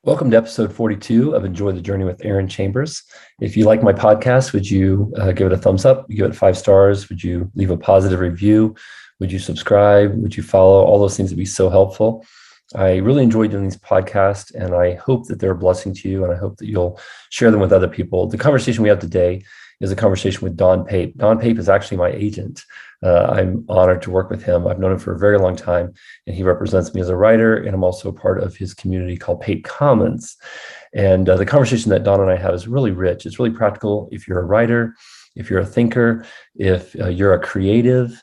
Welcome to episode 42 of Enjoy the Journey with Aaron Chambers. If you like my podcast, would you give it a thumbs up? Give it 5 stars? Would you leave a positive review? Would you subscribe? Would you follow? All those things would be so helpful. I really enjoy doing these podcasts, and I hope that they're a blessing to you, and I hope that you'll share them with other people. The conversation we have today is a conversation with Don Pape. Don Pape is actually my agent. I'm honored to work with him. I've known him for a very long time, and he represents me as a writer, and I'm also a part of his community called Pape Commons. And the conversation that Don and I have is really rich. It's really practical if you're a writer, if you're a thinker, if you're a creative.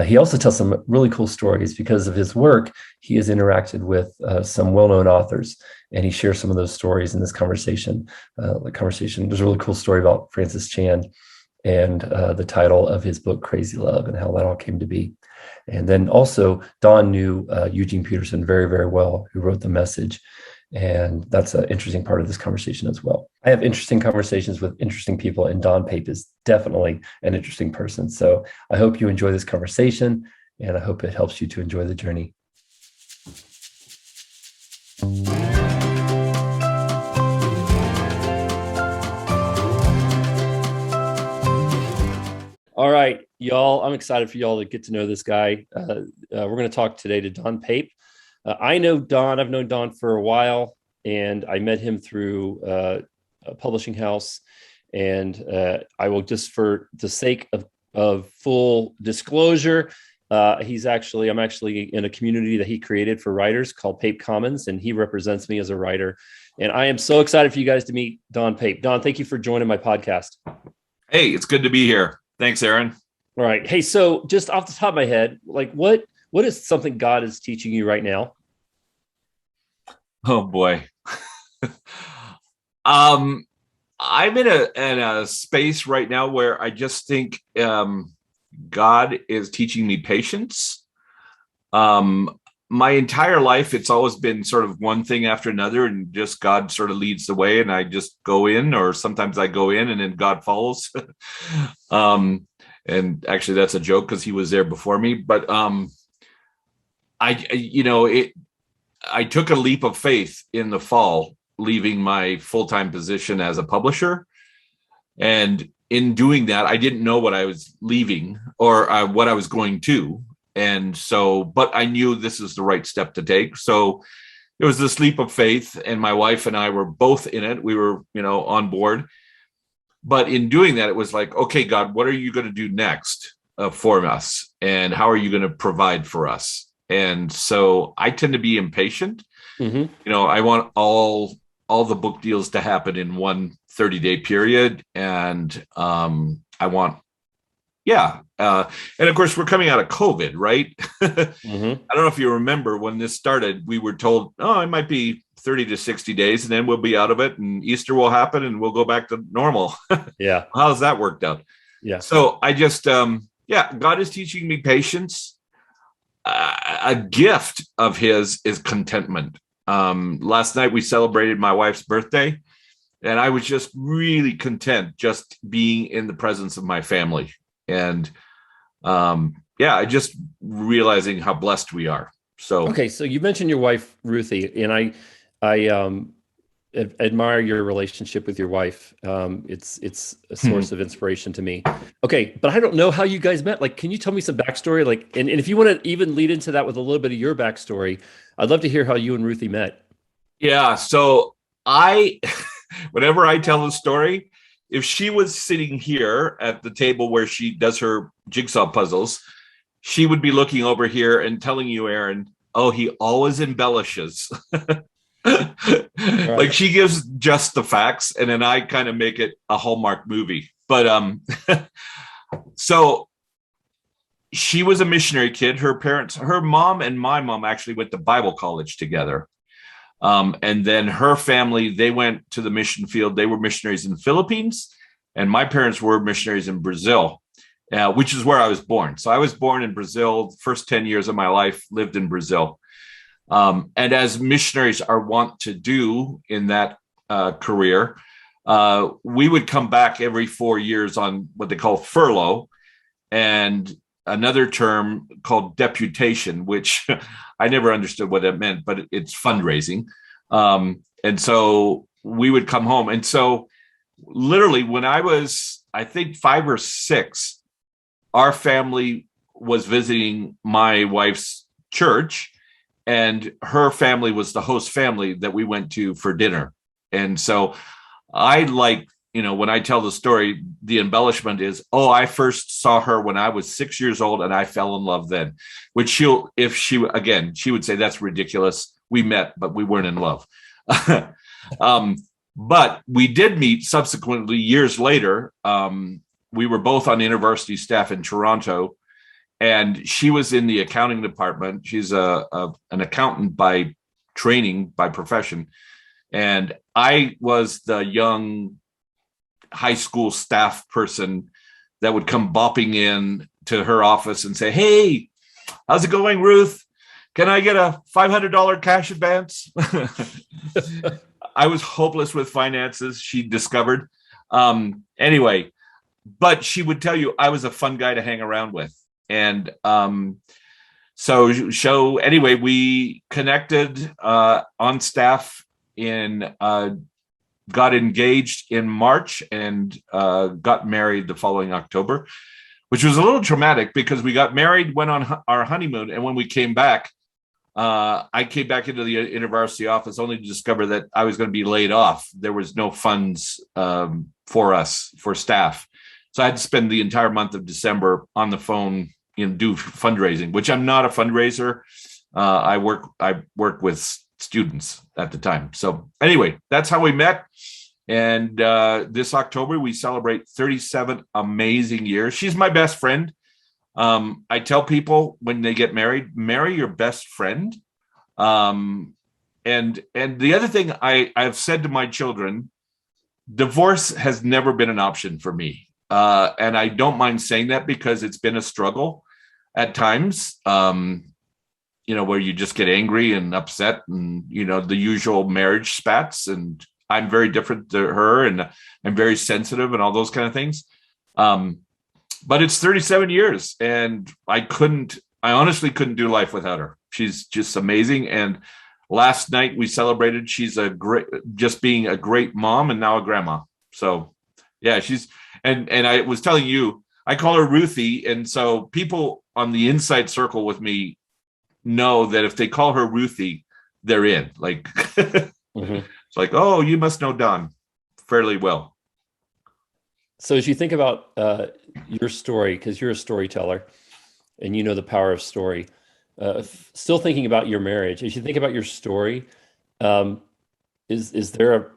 He also tells some really cool stories. Because of his work, he has interacted with some well-known authors, and he shares some of those stories in this conversation. There's a really cool story about Francis Chan and the title of his book, Crazy Love, and how that all came to be. And then also, Don knew Eugene Peterson very, very well, who wrote The Message. And that's an interesting part of this conversation as well. I have interesting conversations with interesting people, and Don Pape is definitely an interesting person. So I hope you enjoy this conversation, and I hope it helps you to enjoy the journey. All right, y'all, I'm excited for y'all to get to know this guy. We're going to talk today to Don Pape. I know Don. I've known Don for a while, and I met him through a publishing house. And I will, just for the sake of full disclosure, I'm actually in a community that he created for writers called Pape Commons, and he represents me as a writer. And I am so excited for you guys to meet Don Pape. Don, thank you for joining my podcast. Hey, it's good to be here. Thanks, Aaron. All right. Hey, so just off the top of my head, like what is something God is teaching you right now? Oh boy. I'm in a space right now where I just think God is teaching me patience. My entire life, it's always been sort of one thing after another, and just God sort of leads the way, and I just go in, or sometimes I go in and then God follows. And actually that's a joke because he was there before me. But I took a leap of faith in the fall, leaving my full-time position as a publisher. And in doing that, I didn't know what I was leaving or what I was going to. And so, but I knew this is the right step to take. So it was this leap of faith, and my wife and I were both in it. We were, on board. But in doing that, it was like, okay, God, what are you going to do next for us? And how are you going to provide for us? And so I tend to be impatient. Mm-hmm. I want all the book deals to happen in one 30-day period. And I want, and of course, we're coming out of COVID, right? Mm-hmm. I don't know if you remember when this started, we were told, it might be 30 to 60 days, and then we'll be out of it, and Easter will happen, and we'll go back to normal. Yeah. How's that worked out? Yeah. So I just, God is teaching me patience. A gift of his is contentment. Last night we celebrated my wife's birthday, and I was just really content just being in the presence of my family. And I just realizing how blessed we are. So okay, so you mentioned your wife Ruthie, and I admire your relationship with your wife. It's a source of inspiration to me. Okay, but I don't know how you guys met. Like, can you tell me some backstory? Like, and if you want to even lead into that with a little bit of your backstory, I'd love to hear how you and Ruthie met. Yeah, so whenever I tell the story, if she was sitting here at the table where she does her jigsaw puzzles, she would be looking over here and telling you, Aaron, he always embellishes. Right. Like, she gives just the facts, and then I kind of make it a Hallmark movie. But so she was a missionary kid. Her mom and my mom actually went to Bible college together. And then her family, they went to the mission field. They were missionaries in the Philippines, and my parents were missionaries in Brazil, which is where I was born. So I was born in Brazil. The first 10 years of my life lived in Brazil. And as missionaries are wont to do in that career, we would come back every 4 years on what they call furlough, and another term called deputation, which I never understood what that meant, but it's fundraising. And so we would come home. And so literally when I was, I think 5 or 6, our family was visiting my wife's church, and her family was the host family that we went to for dinner. And so I like, when I tell the story, the embellishment is, oh, I first saw her when I was 6 years old and I fell in love then, which she would say that's ridiculous. We met, but we weren't in love. But we did meet subsequently years later. We were both on university staff in Toronto, and she was in the accounting department. She's an accountant by training, by profession. And I was the young high school staff person that would come bopping in to her office and say, hey, how's it going, Ruth? Can I get a $500 cash advance? I was hopeless with finances, she discovered. Anyway, but she would tell you I was a fun guy to hang around with. And anyway, we connected on staff got engaged in March and got married the following October, which was a little traumatic because we got married, went on our honeymoon, and when we came back, I came back into the university office only to discover that I was going to be laid off. There was no funds for staff. So I had to spend the entire month of December on the phone, do fundraising, which I'm not a fundraiser. I work with students at the time. So anyway, that's how we met. And this October, we celebrate 37 amazing years. She's my best friend. I tell people when they get married, marry your best friend. And the other thing I've said to my children, divorce has never been an option for me. And I don't mind saying that because it's been a struggle at times, where you just get angry and upset and, the usual marriage spats. And I'm very different to her, and I'm very sensitive and all those kind of things. But it's 37 years and I honestly couldn't do life without her. She's just amazing. And last night we celebrated, she's being a great mom and now a grandma. So yeah, and I was telling you, I call her Ruthie. And so people on the inside circle with me know that if they call her Ruthie, they're in. Like, It's like, oh, you must know Don fairly well. So as you think about your story, because you're a storyteller and you know the power of story, still thinking about your marriage, as you think about your story, is there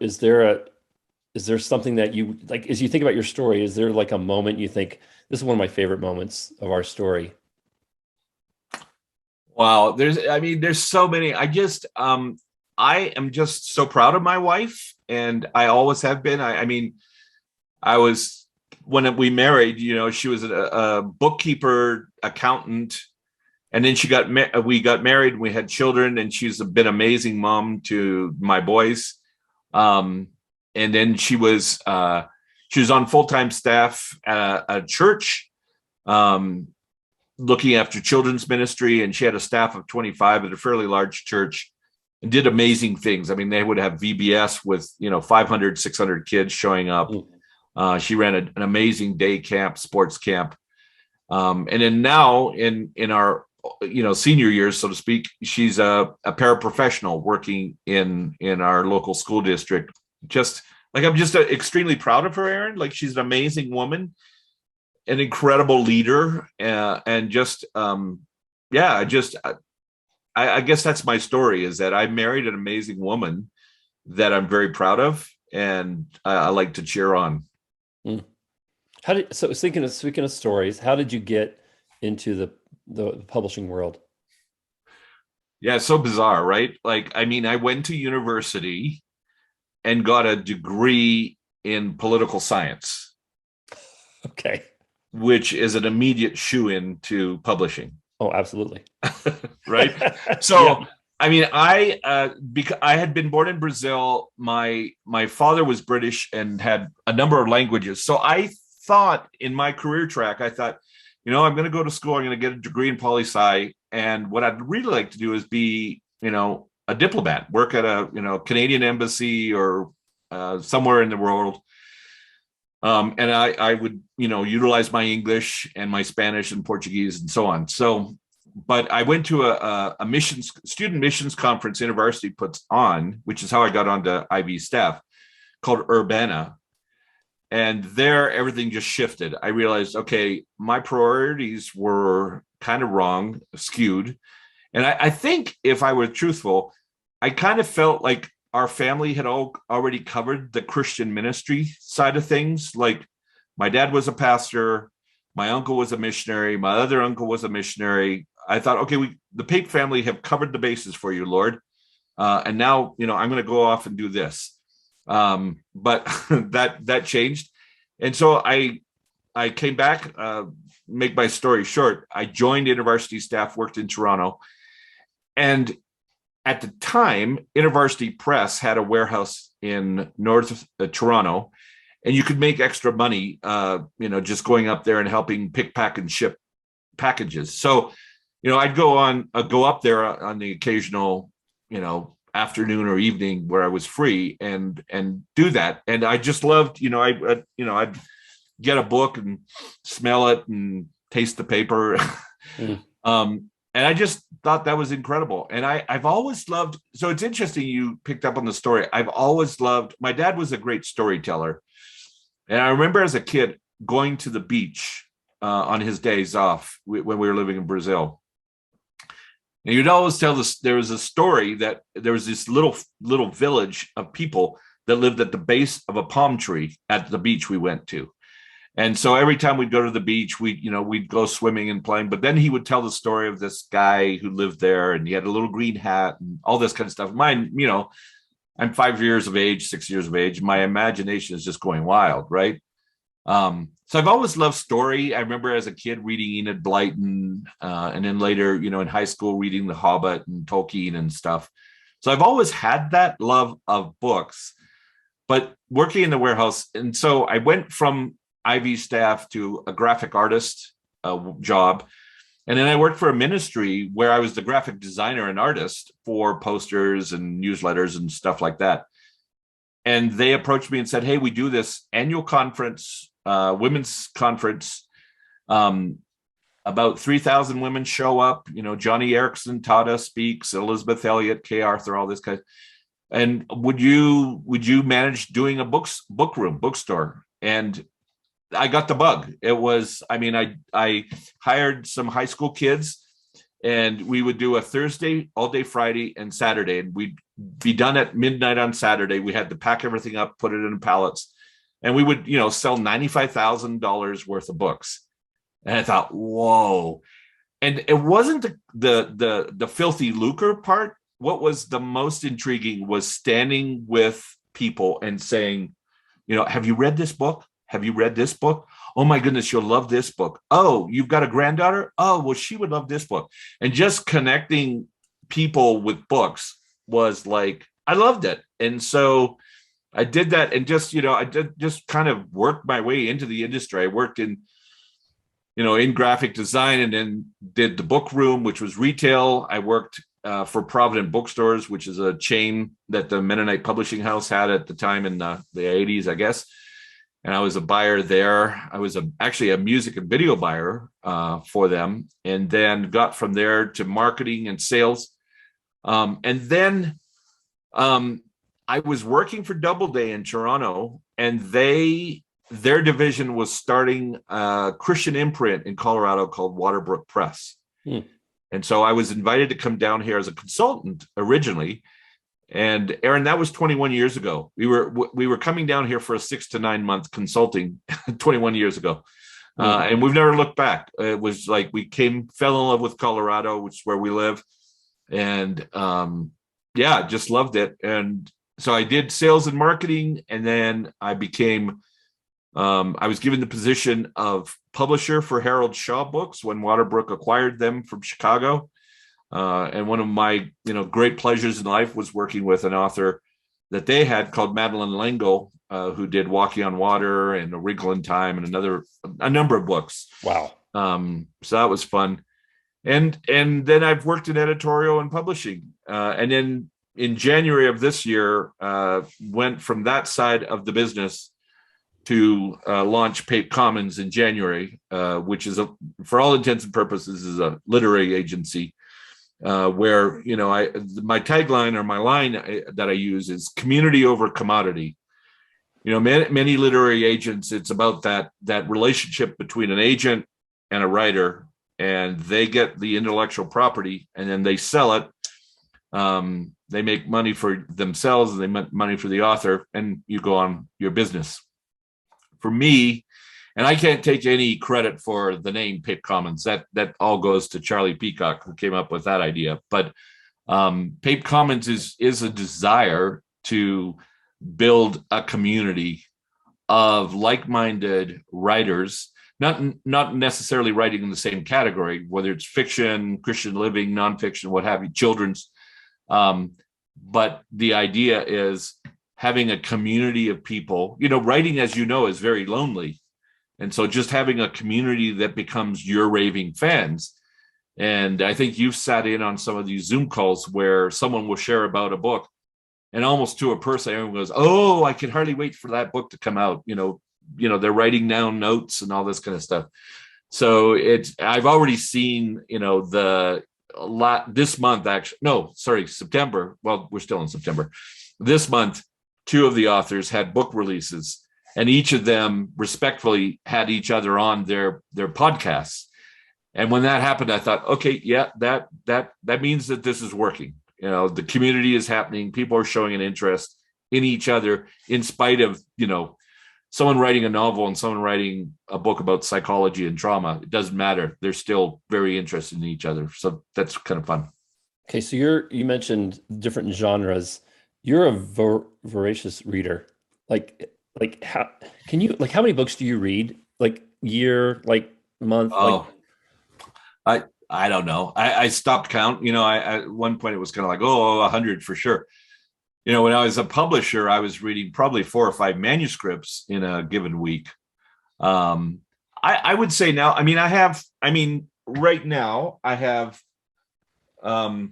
something that you like, as you think about your story, is there like a moment you think, this is one of my favorite moments of our story? Wow. There's so many. I am just so proud of my wife, and I always have been. When we married, she was a bookkeeper, accountant, and then we got married and we had children, and she's been an amazing mom to my boys. And then she was on full-time staff at a church, looking after children's ministry, and she had a staff of 25 at a fairly large church and did amazing things. They would have VBS with 500, 600 kids showing up. She ran an amazing day camp, sports camp. And then now in our senior years, so to speak, she's a paraprofessional working in our local school district. I'm just extremely proud of her, Aaron. Like, she's an amazing woman, an incredible leader, and I guess that's my story, is that I married an amazing woman that I'm very proud of, and I like to cheer on. Speaking of stories, how did you get into the publishing world? Yeah, it's so bizarre, right? I went to university and got a degree in political science. Okay. Which is an immediate shoe-in to publishing. Oh, absolutely. Right. So, yeah. I had been born in Brazil. My father was British and had a number of languages. So I thought in my career track, I'm going to go to school. I'm going to get a degree in poli-sci. And what I'd really like to do is be, a diplomat, work at a Canadian embassy or somewhere in the world. And I would utilize my English and my Spanish and Portuguese and so on. So, but I went to a student missions conference university puts on, which is how I got onto IB staff, called Urbana. And there, everything just shifted. I realized, okay, my priorities were kind of wrong, skewed. And I think if I were truthful, I kind of felt like our family had already covered the Christian ministry side of things. Like my dad was a pastor, my uncle was a missionary, my other uncle was a missionary. I thought, okay, the Pape family have covered the bases for you, Lord. And now, I'm going to go off and do this. But that changed. And so I came back, make my story short. I joined university staff, worked in Toronto. And at the time, InterVarsity Press had a warehouse in North Toronto, and you could make extra money, just going up there and helping pick, pack, and ship packages. So, I'd go up there on the occasional, afternoon or evening where I was free and do that. And I just loved, I'd get a book and smell it and taste the paper. And I just thought that was incredible. And I've always loved, so it's interesting you picked up on the story. I've always loved, my dad was a great storyteller. And I remember as a kid going to the beach on his days off when we were living in Brazil. And you'd always tell this, there was a story that there was this little village of people that lived at the base of a palm tree at the beach we went to. And so every time we'd go to the beach, we'd go swimming and playing. But then he would tell the story of this guy who lived there, and he had a little green hat and all this kind of stuff. Mine, I'm 6 years of age. My imagination is just going wild, right? So I've always loved story. I remember as a kid reading Enid Blyton, and then later, in high school, reading The Hobbit and Tolkien and stuff. So I've always had that love of books, but working in the warehouse. And so I went from IV staff to a graphic artist job. And then I worked for a ministry where I was the graphic designer and artist for posters and newsletters and stuff like that. And they approached me and said, hey, we do this annual conference, women's conference. About 3,000 women show up. Johnny Erickson, Tada speaks, Elizabeth Elliot, Kay Arthur, all this kind. And would you manage doing a bookstore? And I got the bug. It was, I hired some high school kids, and we would do a Thursday, all day Friday, and Saturday. And we'd be done at midnight on Saturday. We had to pack everything up, put it in pallets, and we would, sell $95,000 worth of books. And I thought, whoa. And it wasn't the filthy lucre part. What was the most intriguing was standing with people and saying, have you read this book? Have you read this book? Oh my goodness, you'll love this book. Oh, you've got a granddaughter? Oh, well, she would love this book. And just connecting people with books was like, I loved it. And so I did that, and I did just kind of worked my way into the industry. I worked in graphic design, and then did the book room, which was retail. I worked for Provident Bookstores, which is a chain that the Mennonite Publishing House had at the time in the 80s, I guess. And I was a buyer there. I was actually a music and video buyer for them, and then got from there to marketing and sales. And then I was working for Doubleday in Toronto, and their division was starting a Christian imprint in Colorado called Waterbrook Press. And so I was invited to come down here as a consultant originally. And Aaron, that was 21 years ago. We were coming down here for a 6 to 9 month consulting 21 years ago. And we've never looked back. It was like we fell in love with Colorado, which is where we live. And just loved it. And so I did sales and marketing. And then I became, I was given the position of publisher for Harold Shaw Books when Waterbrook acquired them from Chicago. And one of my, great pleasures in life was working with an author that they had called Madeleine L'Engle, who did Walking on Water and A Wrinkle in Time and a number of books. Wow. So that was fun. And then I've worked in editorial and publishing. And then in January of this year, went from that side of the business to launch Pape Commons in January, which is, for all intents and purposes, is a literary agency where, my tagline or my line that I use is community over commodity. Many literary agents, it's about that relationship between an agent and a writer, and they get the intellectual property and then they sell it. They make money for themselves and they make money for the author, and you go on your business. For me, and I can't take any credit for the name Pape Commons. That all goes to Charlie Peacock, who came up with that idea. But Pape Commons is a desire to build a community of like-minded writers, not necessarily writing in the same category, whether it's fiction, Christian living, nonfiction, what have you, children's. But the idea is having a community of people. Writing, as you know, is very lonely. And so just having a community that becomes your raving fans. And I think you've sat in on some of these Zoom calls where someone will share about a book, and almost to a person, everyone goes, "Oh, I can hardly wait for that book to come out." They're writing down notes and all this kind of stuff. So I've already seen, this month, actually, no, sorry, September. Well, we're still in September. This month, 2 of the authors had book releases, and each of them respectfully had each other on their podcasts. And when that happened, I thought, okay, yeah, that means that this is working. The community is happening. People are showing an interest in each other, in spite of, someone writing a novel and someone writing a book about psychology and trauma. It doesn't matter. They're still very interested in each other. So that's kind of fun. Okay. So you mentioned different genres. You're a voracious reader. Like how many books do you read? Like year, like month? Oh, I don't know. I stopped count. At one point it was kind of like, 100 for sure. When I was a publisher, I was reading probably 4 or 5 manuscripts in a given week. I would say now, right now I have a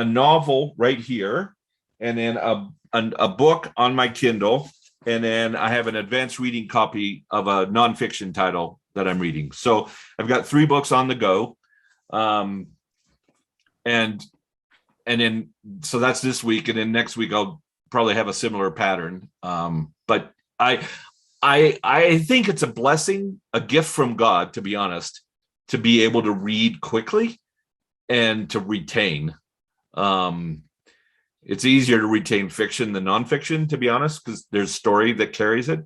novel right here, and then a book on my Kindle, and then I have an advanced reading copy of a nonfiction title that I'm reading. So I've got 3 books on the go. And then, so that's this week, and then next week I'll probably have a similar pattern. But I think it's a blessing, a gift from God, to be honest, to be able to read quickly and to retain. It's easier to retain fiction than nonfiction, to be honest, because there's story that carries it.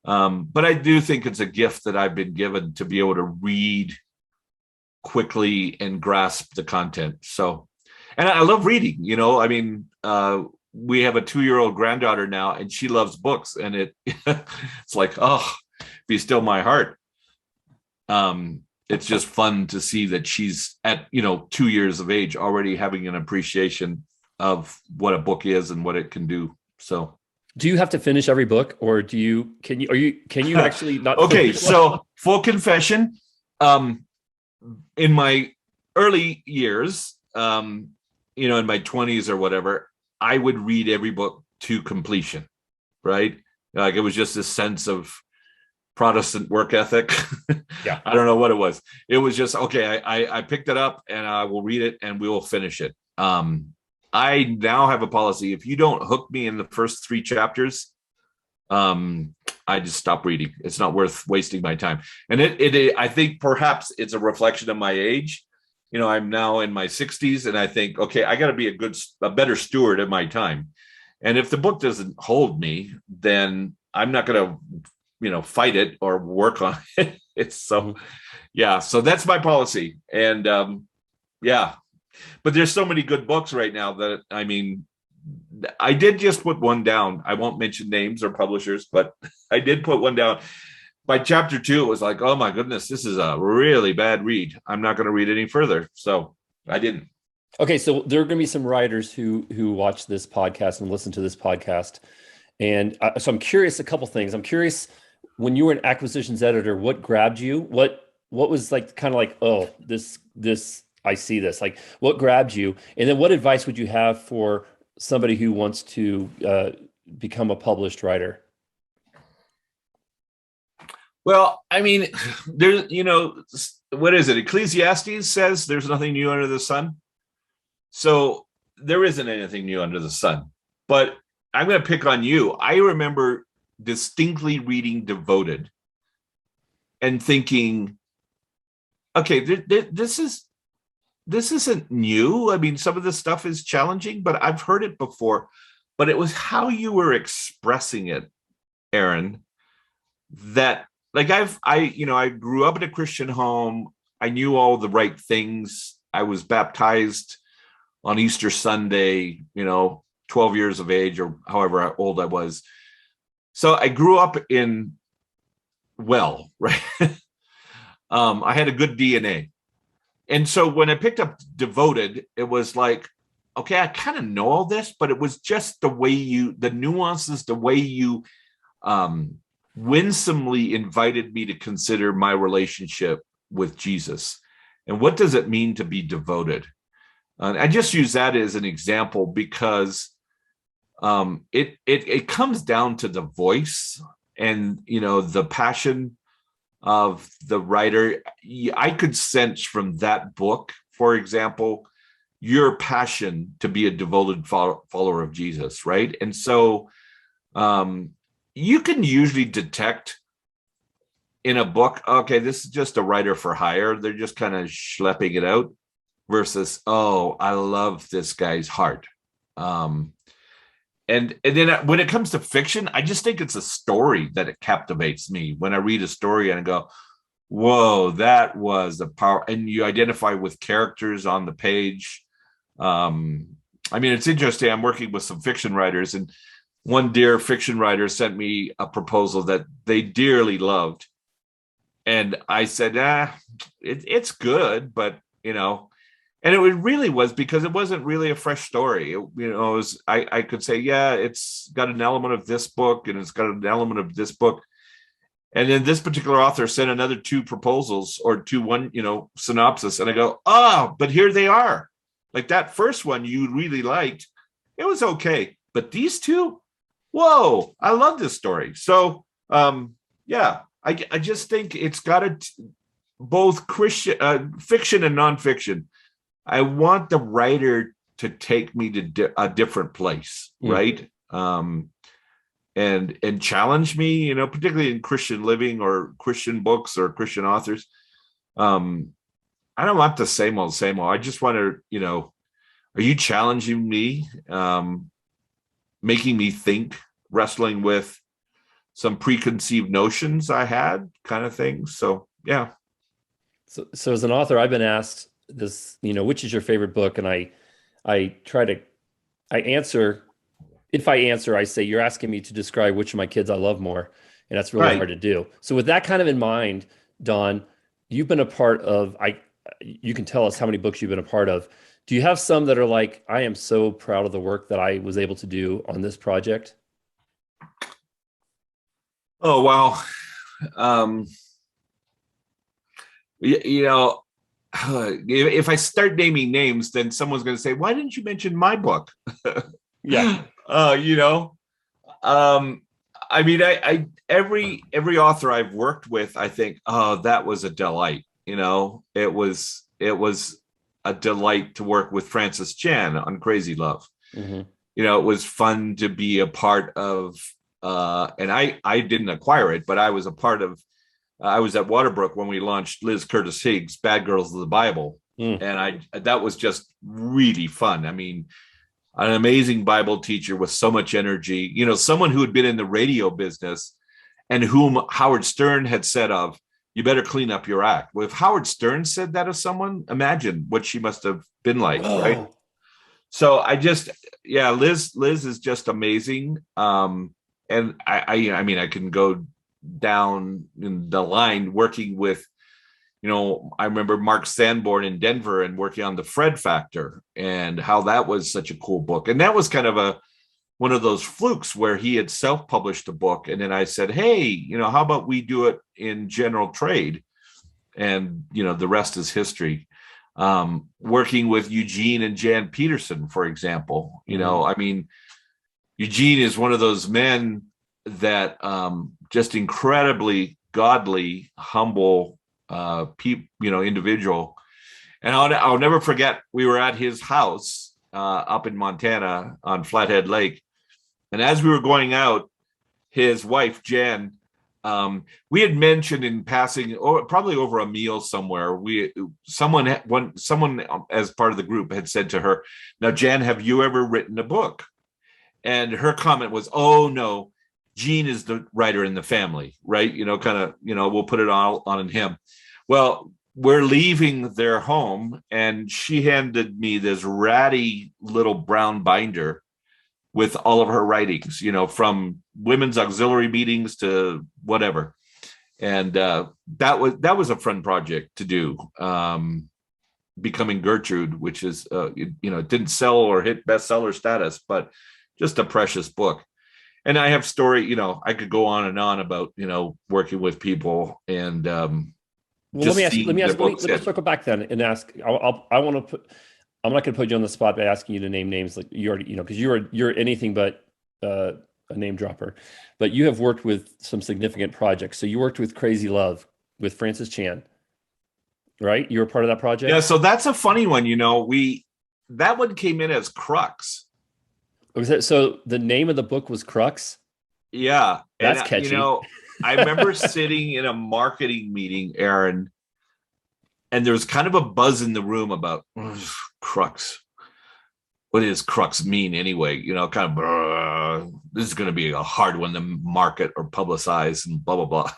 But I do think it's a gift that I've been given to be able to read quickly and grasp the content. So, and I love reading, we have a 2-year-old granddaughter now, and she loves books, and it's like, be still my heart. It's just fun to see that she's at, 2 years of age already having an appreciation of what a book is and what it can do. So, do you have to finish every book, or can you actually not? Okay. So full confession, in my early years, in my 20s or whatever, I would read every book to completion, right? Like it was just this sense of Protestant work ethic. Yeah. I don't know what it was. It was just, okay, I picked it up and I will read it and we will finish it. I now have a policy. If you don't hook me in the first 3 chapters, I just stop reading. It's not worth wasting my time. And I think perhaps it's a reflection of my age. I'm now in my 60s, and I think, okay, I got to be a better steward of my time. And if the book doesn't hold me, then I'm not going to, fight it or work on it. So that's my policy. And but there's so many good books right now that, I did just put one down. I won't mention names or publishers, but I did put one down. By chapter 2, it was like, oh my goodness, this is a really bad read. I'm not going to read any further. So I didn't. Okay. So there are going to be some writers who watch this podcast and listen to this podcast. And so I'm curious, a couple things. I'm curious, when you were an acquisitions editor, what grabbed you? What was like, kind of like, this, I see this, like what grabbed you? And then what advice would you have for somebody who wants to become a published writer? Well, I mean, there's, what is it? Ecclesiastes says there's nothing new under the sun. So there isn't anything new under the sun. But I'm going to pick on you. I remember distinctly reading Devoted and thinking, okay, this isn't new. I mean, some of the stuff is challenging, but I've heard it before. But it was how you were expressing it, Aaron, that like I grew up in a Christian home. I knew all the right things. I was baptized on Easter Sunday, 12 years of age or however old I was. So I grew up right? I had a good DNA. And so when I picked up Devoted, it was like, okay, I kind of know all this, but it was just the nuances, the way you winsomely invited me to consider my relationship with Jesus. And what does it mean to be devoted? I just use that as an example because it comes down to the voice and, the passion of the writer. I could sense from that book, for example, your passion to be a devoted follower of Jesus, right? And so you can usually detect in a book, okay, this is just a writer for hire. They're just kind of schlepping it out versus, oh, I love this guy's heart. And then when it comes to fiction, I just think it's a story that it captivates me. When I read a story and I go, whoa, that was a power. And you identify with characters on the page. It's interesting. I'm working with some fiction writers, and one dear fiction writer sent me a proposal that they dearly loved. And I said, it's good, but, and it really was because it wasn't really a fresh story. I could say, yeah, it's got an element of this book and it's got an element of this book. And then this particular author sent another two proposals or one synopsis. And I go, but here they are. Like that first one you really liked. It was okay. But these two, whoa, I love this story. So, I just think it's got both Christian fiction and nonfiction. I want the writer to take me to a different place, right? And challenge me, particularly in Christian living or Christian books or Christian authors. I don't want the same old. I just want to, are you challenging me, making me think, wrestling with some preconceived notions I had, kind of thing. So, yeah. So as an author, I've been asked this, which is your favorite book? And I answer, if I answer, I say, you're asking me to describe which of my kids I love more. And that's really hard to do. So with that kind of in mind, Don, you've been a part of, you can tell us how many books you've been a part of. Do you have some that are like, I am so proud of the work that I was able to do on this project? Oh, wow. If I start naming names, then someone's going to say, why didn't you mention my book? Yeah. Every author I've worked with, I think, oh, that was a delight. It was a delight to work with Francis Chan on Crazy Love. Mm-hmm. It was fun to be a part of, and I didn't acquire it, but I was a part of, I was at Waterbrook when we launched Liz Curtis Higgs, Bad Girls of the Bible. And that was just really fun. I mean, an amazing Bible teacher with so much energy, someone who had been in the radio business and whom Howard Stern had said of, you better clean up your act. Well, if Howard Stern said that of someone, imagine what she must have been like, right? So Liz is just amazing. And I can go down in the line working with, I remember Mark Sanborn in Denver and working on the Fred Factor and how that was such a cool book. And that was kind of one of those flukes where he had self-published a book. And then I said, hey, how about we do it in general trade? And, the rest is history. working with Eugene and Jan Peterson, for example. I mean, Eugene is one of those men that just incredibly godly, humble, individual. And I'll never forget, we were at his house up in Montana on Flathead Lake. And as we were going out, his wife, Jan, we had mentioned in passing, or probably over a meal somewhere, someone as part of the group had said to her, "Now, Jan, have you ever written a book?" And her comment was, "Oh no, Gene is the writer in the family, right? We'll put it all on him." Well, we're leaving their home, and she handed me this ratty little brown binder with all of her writings, from women's auxiliary meetings to whatever. And that was a fun project to do. Becoming Gertrude, which is, it didn't sell or hit bestseller status, but just a precious book. And I have I could go on and on about, working with people and let me circle back then and ask. I'm not going to put you on the spot by asking you to name names like you already, because you're anything but a name dropper. But you have worked with some significant projects. So you worked with Crazy Love with Francis Chan, right? You were part of that project. Yeah. So that's a funny one. That one came in as Crux. So the name of the book was Crux. Yeah, that's catchy. I remember sitting in a marketing meeting, Aaron, and there was kind of a buzz in the room about Crux. What does Crux mean anyway? Kind of, this is going to be a hard one to market or publicize and blah, blah, blah.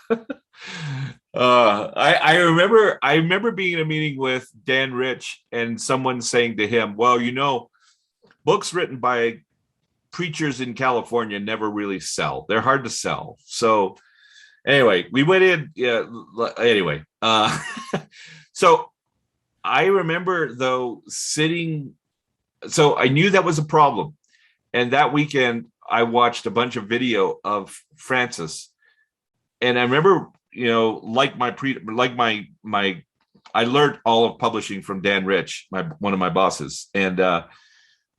I remember being in a meeting with Dan Rich and someone saying to him, well, books written by preachers in California never really sell. They're hard to sell. So anyway, we went in. Yeah. Anyway, so I remember though sitting. So I knew that was a problem, and that weekend I watched a bunch of video of Francis, and I remember, I learned all of publishing from Dan Rich, one of my bosses, and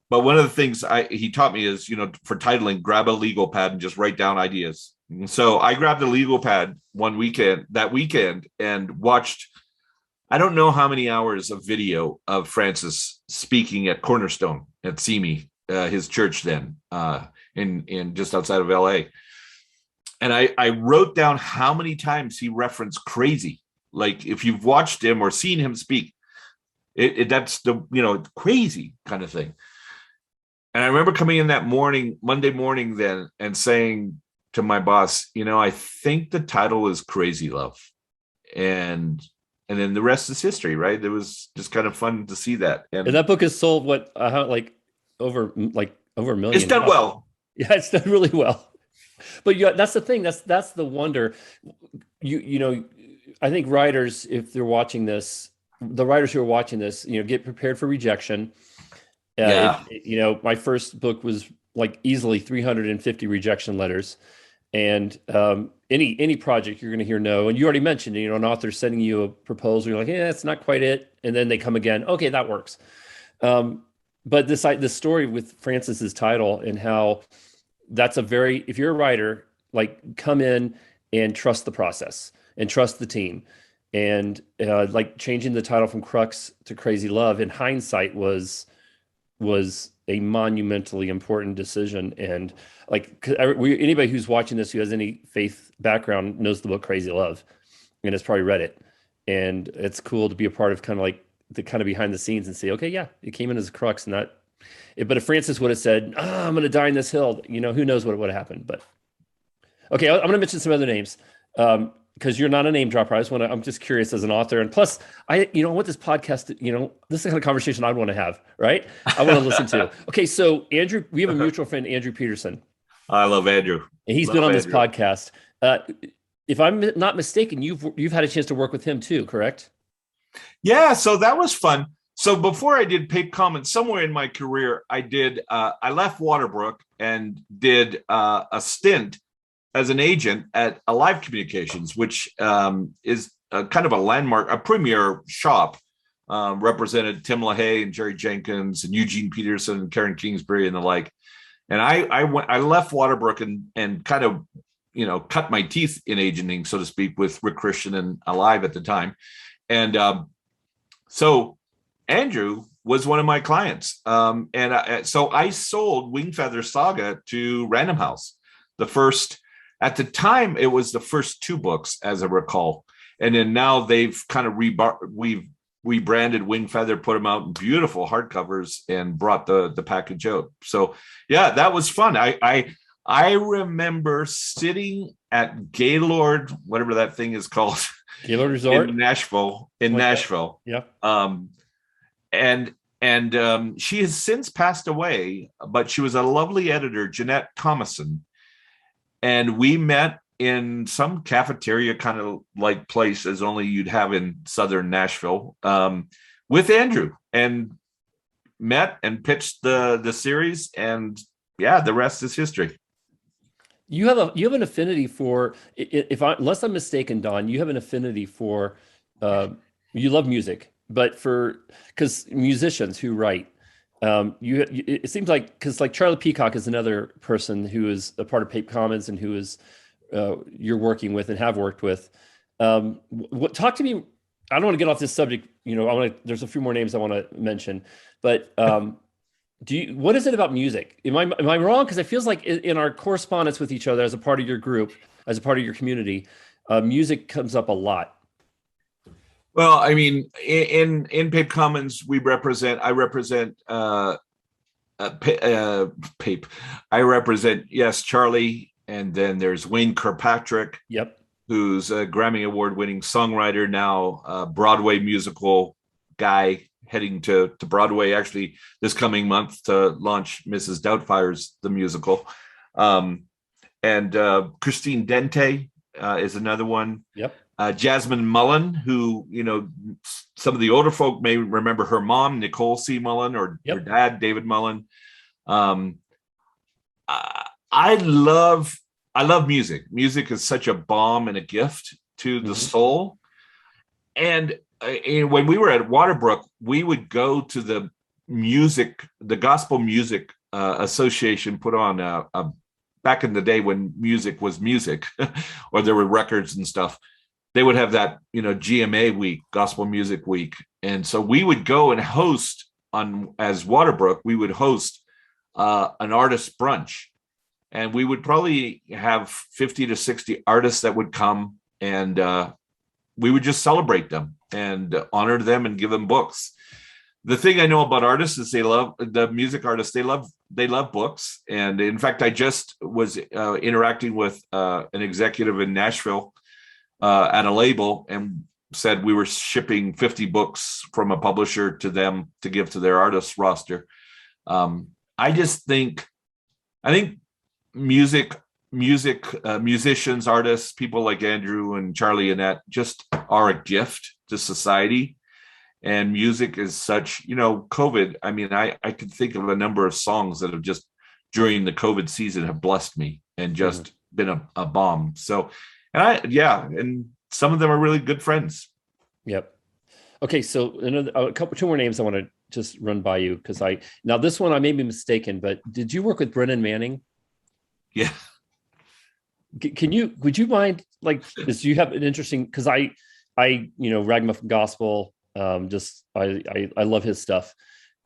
but one of the things he taught me is, for titling, grab a legal pad and just write down ideas. And so I grabbed a legal pad that weekend, and watched, I don't know how many hours of video of Francis speaking at Cornerstone at Simi, his church then, in just outside of LA. And I wrote down how many times he referenced crazy. Like, if you've watched him or seen him speak, that's the, crazy kind of thing. And I remember coming in that morning, Monday morning then, and saying to my boss, I think the title is Crazy Love. And then the rest is history, right? It was just kind of fun to see that. And that book has sold over a million. It's done well. Yeah, it's done really well. But that's the thing. That's the wonder. I think writers, if they're watching this, the writers who are watching this, get prepared for rejection. My first book was like easily 350 rejection letters, and any project you're going to hear no. And you already mentioned, an author sending you a proposal, you're like, yeah, that's not quite it, and then they come again. Okay, that works. But this story with Francis's title and how that's if you're a writer, like, come in and trust the process and trust the team, and like changing the title from Crux to Crazy Love in hindsight was a monumentally important decision. And anybody who's watching this who has any faith background knows the book Crazy Love and has probably read it. And it's cool to be a part of kind of like the kind of behind the scenes and say, okay, yeah, it came in as a Crux, and but if Francis would have said, I'm going to die in this hill, who knows what would have happened. But okay, I'm going to mention some other names. Because you're not a name dropper. I'm just curious as an author. And plus, I want this podcast, this is the kind of conversation I want to have, right? I want to listen to. Okay, so Andrew, we have a mutual friend, Andrew Peterson. I love Andrew. And he's been on this podcast. If I'm not mistaken, you've had a chance to work with him too, correct? Yeah, so that was fun. So before I did Pape Commons, somewhere in my career, I left Waterbrook and did a stint as an agent at Alive Communications, which is kind of a landmark, a premier shop represented Tim LaHaye and Jerry Jenkins and Eugene Peterson and Karen Kingsbury and the like. And I left Waterbrook and kind of, cut my teeth in agenting, so to speak, with Rick Christian and Alive at the time. And so Andrew was one of my clients. So I sold Wingfeather Saga to Random House. At the time, it was the first 2 books, as I recall. And then now they've kind of we've rebranded Wingfeather, put them out in beautiful hardcovers, and brought the package out. So yeah, that was fun. I remember sitting at Gaylord, whatever that thing is called, Gaylord Resort in Nashville. Yeah. And she has since passed away, but she was a lovely editor, Jeanette Thomason. And we met in some cafeteria kind of like place as only you'd have in Southern Nashville, with Andrew, and met and pitched the series. And yeah, the rest is history. You have an affinity for, unless I'm mistaken, Don, you have an affinity for, you love music, but because musicians who write, it seems like, because like Charlie Peacock is another person who is a part of Pape Commons and who is you're working with and have worked with. Talk to me. I don't want to get off this subject. There's a few more names I want to mention, but what is it about music? Am I wrong? Because it feels like in our correspondence with each other as a part of your group, as a part of your community, music comes up a lot. Well, I mean, in Pape Commons, I represent Pape. I represent, yes, Charlie. And then there's Wayne Kirkpatrick. Yep. Who's a Grammy Award-winning songwriter, now a Broadway musical guy, heading to Broadway actually this coming month to launch Mrs. Doubtfire's the musical. And Christine Dente is another one. Yep. Jasmine Mullen, who, some of the older folk may remember her mom, Nicole C. Mullen, or her dad, David Mullen. I love music. Music is such a balm and a gift to the soul. And when we were at Waterbrook, we would go to the Gospel Music Association put on back in the day when music was music, or there were records and stuff. They would have that, GMA week, Gospel Music Week. And so we would go and host as Waterbrook, we would host an artist brunch. And we would probably have 50 to 60 artists that would come, and we would just celebrate them and honor them and give them books. The thing I know about artists is the music artists. They love books. And in fact, I just was interacting with an executive in Nashville at a label, and said we were shipping 50 books from a publisher to them to give to their artist roster. I think musicians, artists, people like Andrew and Charlie and Annette just are a gift to society. And music is such, COVID. I mean, I could think of a number of songs that have just during the COVID season have blessed me and just been a bomb. So, and some of them are really good friends. Yep. Okay. So two more names I want to just run by you, because now this one I may be mistaken, but did you work with Brennan Manning? Yeah. Would you mind, do you have an interesting, because I Ragamuffin Gospel, I love his stuff.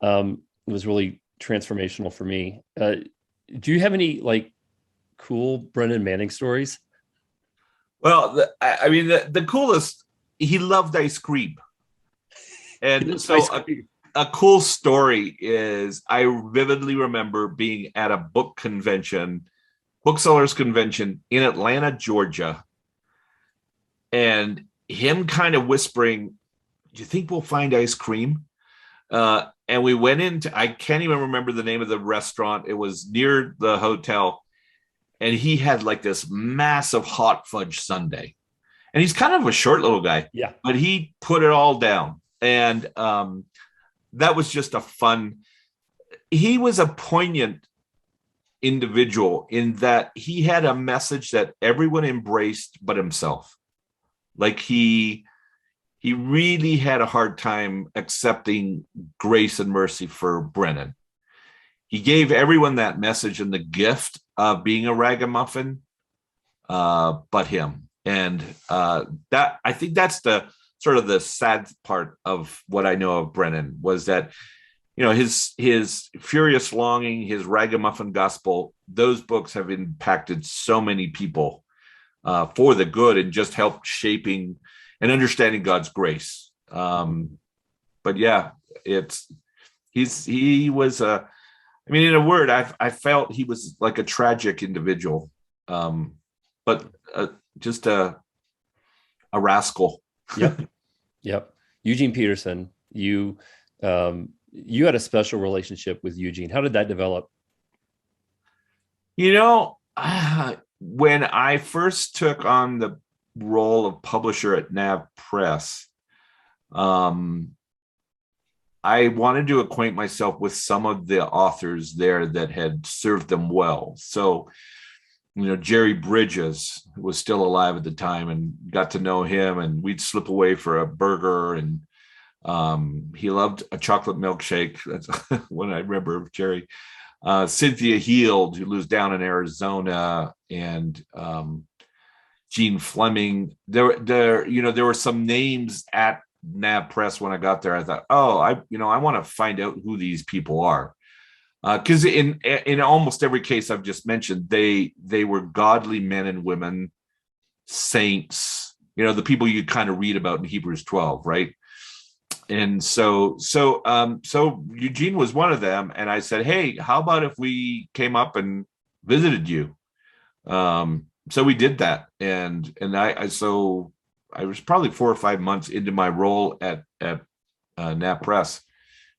It was really transformational for me. Do you have any cool Brennan Manning stories? Well, the coolest, he loved ice cream. And so a cool story is I vividly remember being at a booksellers convention in Atlanta, Georgia, and him kind of whispering, "Do you think we'll find ice cream?" And we went into, I can't even remember the name of the restaurant. It was near the hotel. And he had this massive hot fudge sundae. And he's kind of a short little guy. Yeah. But he put it all down. And that was just he was a poignant individual in that he had a message that everyone embraced but himself. He he really had a hard time accepting grace and mercy for Brennan. He gave everyone that message and the gift of being a ragamuffin, but him. And that, I think that's the sort of the sad part of what I know of Brennan, was that, you know, his Furious Longing, his Ragamuffin Gospel, those books have impacted so many people for the good, and just helped shaping and understanding God's grace. But yeah, he was a, I mean, in a word, I felt he was like a tragic individual, but just a rascal. Yep. Yep. Eugene Peterson, you had a special relationship with Eugene. How did that develop? You know, when I first took on the role of publisher at NAV Press, I wanted to acquaint myself with some of the authors there that had served them well. So, you know, Jerry Bridges was still alive at the time, and got to know him, and we'd slip away for a burger, and he loved a chocolate milkshake. That's when I remember of Jerry. Cynthia Heald, who lives down in Arizona, and Gene Fleming. There were some names at NAV Press when I got there. I thought, I want to find out who these people are, because in almost every case I've just mentioned, they were godly men and women, saints. You know, the people you kind of read about in Hebrews 12, right? And so Eugene was one of them, and I said, hey, how about if we came up and visited you? So we did that, and I was probably 4 or 5 months into my role at NAV Press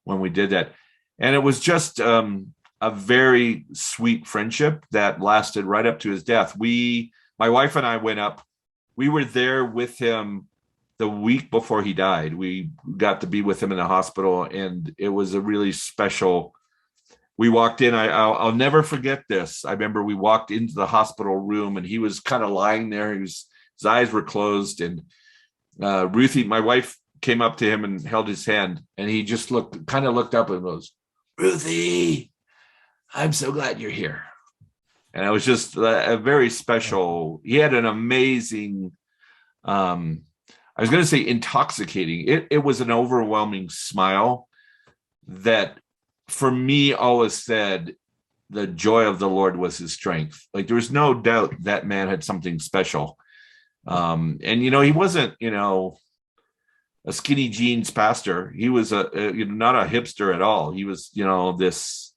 when we did that. And it was just a very sweet friendship that lasted right up to his death. My wife and I went up. We were there with him the week before he died. We got to be with him in the hospital, and it was a really special. We walked in. I'll never forget this. I remember we walked into the hospital room, and he was kind of lying there. His eyes were closed, and Ruthie, my wife, came up to him and held his hand, and he just looked up and goes, Ruthie, I'm so glad you're here. And it was just a very special. He had an amazing, I was going to say intoxicating. It was an overwhelming smile that, for me, always said the joy of the Lord was his strength. Like, there was no doubt that man had something special. And, you know, he wasn't, you know, a skinny jeans pastor. He was not a hipster at all. He was, you know, this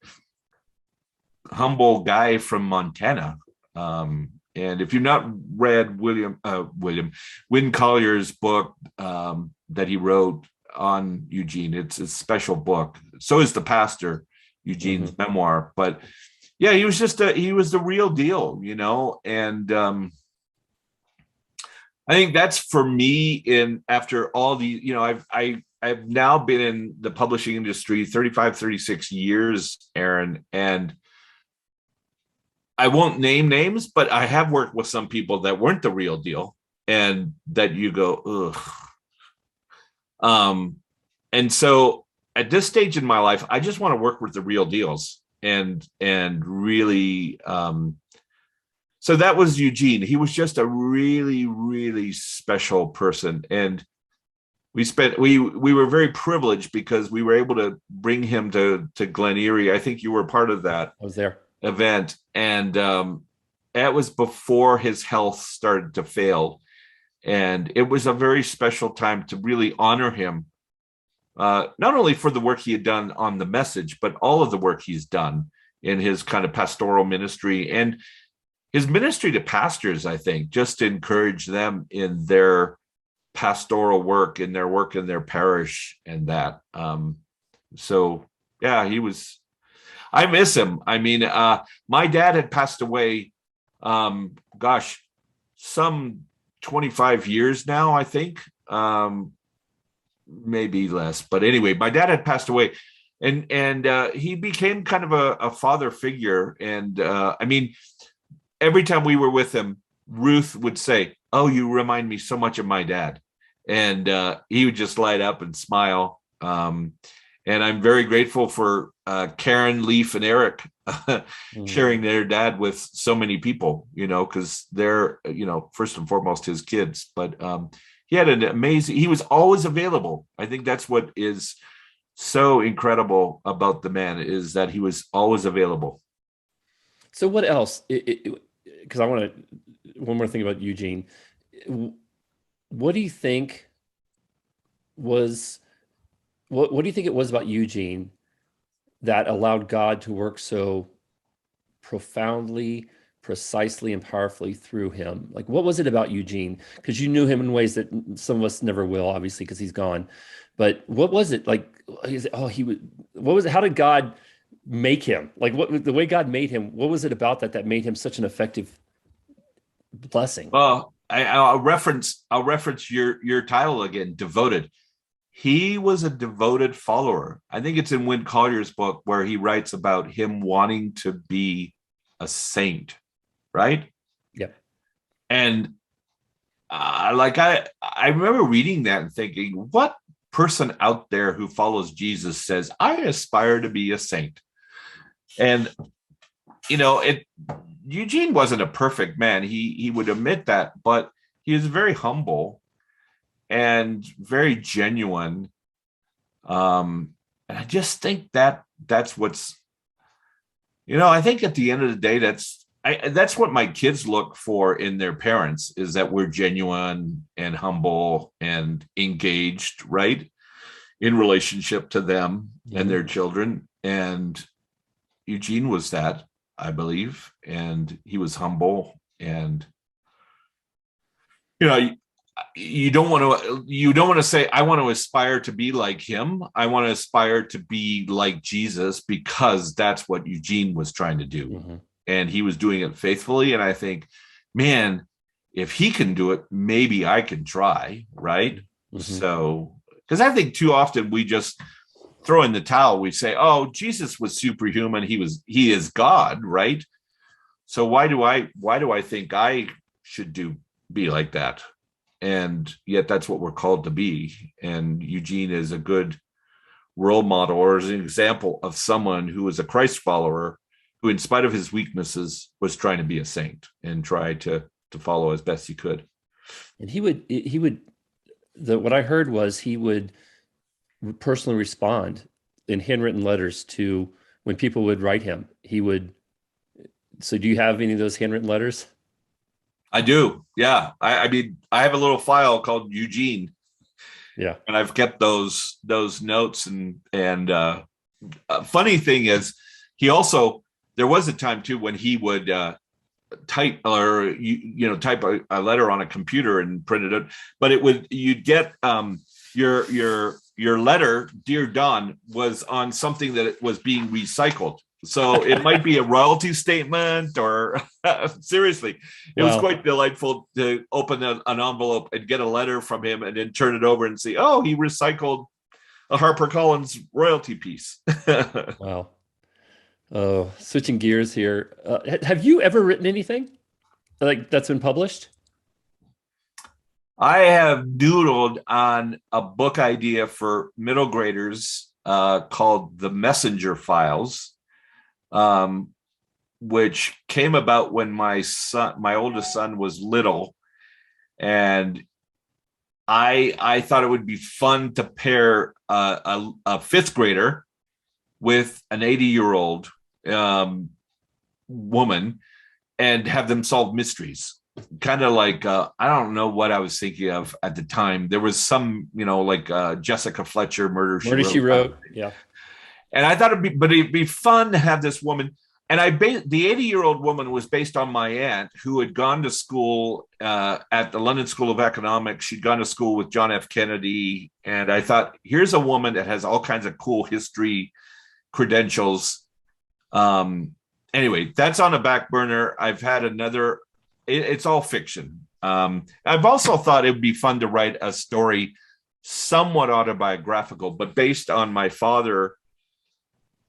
humble guy from Montana. And if you've not read Win Collier's book that he wrote on Eugene, it's a special book. So is The Pastor, Eugene's memoir. But yeah, he was the real deal, you know. And I think that's, for me, after all the, you know, I've now been in the publishing industry 35, 36 years, Aaron, and I won't name names, but I have worked with some people that weren't the real deal, and that you go, ugh. And so at this stage in my life, I just want to work with the real deals, and really, so that was Eugene. He was just a really, really special person. And we were very privileged because we were able to bring him to Glen Erie. I think you were part of that. I was there. Event. And that was before his health started to fail. And it was a very special time to really honor him, not only for the work he had done on the message, but all of the work he's done in his kind of pastoral ministry and his ministry to pastors, I think, just to encourage them in their pastoral work, in their work in their parish, and that. So yeah, I miss him. I mean, my dad had passed away, some 25 years now, I think, maybe less. But anyway, my dad had passed away, and he became kind of a father figure. And I mean, every time we were with him, Ruth would say, "Oh, you remind me so much of my dad." and he would just light up and smile. And I'm very grateful for Karen, Leaf, and Eric sharing their dad with so many people, because they're, first and foremost his kids. But he had an amazing, he was always available. I think that's what is so incredible about the man, is that he was always available. So what else? Because I want to, one more thing about Eugene. What do you think was, what do you think it was about Eugene that allowed God to work so profoundly, precisely, and powerfully through him? Like, what was it about Eugene? Because you knew him in ways that some of us never will, obviously, because he's gone. But what was it like? What was it? How did God make him? Like, what, the way God made him, what was it about that made him such an effective blessing? Well, I'll reference your title again, Devoted. He was a devoted follower. I think it's in Win Collier's book where he writes about him wanting to be a saint, right? Yep. And I remember reading that and thinking, what person out there who follows Jesus says, I aspire to be a saint? And Eugene wasn't a perfect man. He would admit that, but he was very humble and very genuine. And I just think that's what's, I think at the end of the day, that's what my kids look for in their parents, is that we're genuine and humble and engaged, right, in relationship to them and their children. And Eugene was that, I believe, and he was humble. And you don't want to say, I want to aspire to be like him. I want to aspire to be like Jesus, because that's what Eugene was trying to do. And he was doing it faithfully. And I think, man, if he can do it, maybe I can try, right? So, because I think too often we just throw in the towel. We say, oh, Jesus was superhuman. He is God, right? So why do I think I should be like that? And yet that's what we're called to be. And Eugene is a good role model, or is an example of someone who is a Christ follower, who in spite of his weaknesses was trying to be a saint and try to follow as best he could. And what I heard was he would personally respond in handwritten letters to when people would write him. So do you have any of those handwritten letters? I do. Yeah. I mean, I have a little file called Eugene. Yeah. And I've kept those notes. And funny thing is, there was a time too when he would type a letter on a computer and print it out, but you'd get your letter, Dear Don, was on something that was being recycled. So it might be a royalty statement, or seriously, it was quite delightful to open an envelope and get a letter from him and then turn it over and see, oh, he recycled a HarperCollins royalty piece. Wow. Oh, switching gears here. Have you ever written anything like that's been published? I have doodled on a book idea for middle graders called The Messenger Files. Which came about when my oldest son was little, and I thought it would be fun to pair a fifth grader with an 80-year-old woman and have them solve mysteries. Kind of like I don't know what I was thinking of at the time. There was some, Jessica Fletcher, Murder She Wrote. Yeah. And I thought it'd be fun to have this woman. And the 80-year-old woman was based on my aunt, who had gone to school at the London School of Economics. She'd gone to school with John F. Kennedy. And I thought, here's a woman that has all kinds of cool history credentials. Anyway, that's on a back burner. I've had another, it's all fiction. I've also thought it would be fun to write a story somewhat autobiographical, but based on my father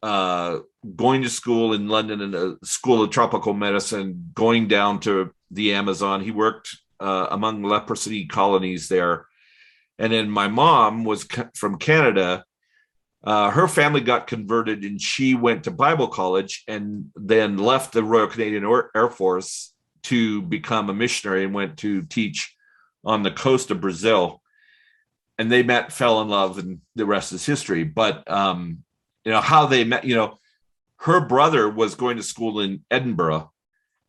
going to school in London in the School of Tropical Medicine, going down to the Amazon. He worked among leprosy colonies there. And then my mom was from Canada. Her family got converted and she went to Bible college and then left the Royal Canadian Air Force to become a missionary and went to teach on the coast of Brazil. And they met, fell in love, and the rest is history. But, how they met, her brother was going to school in Edinburgh,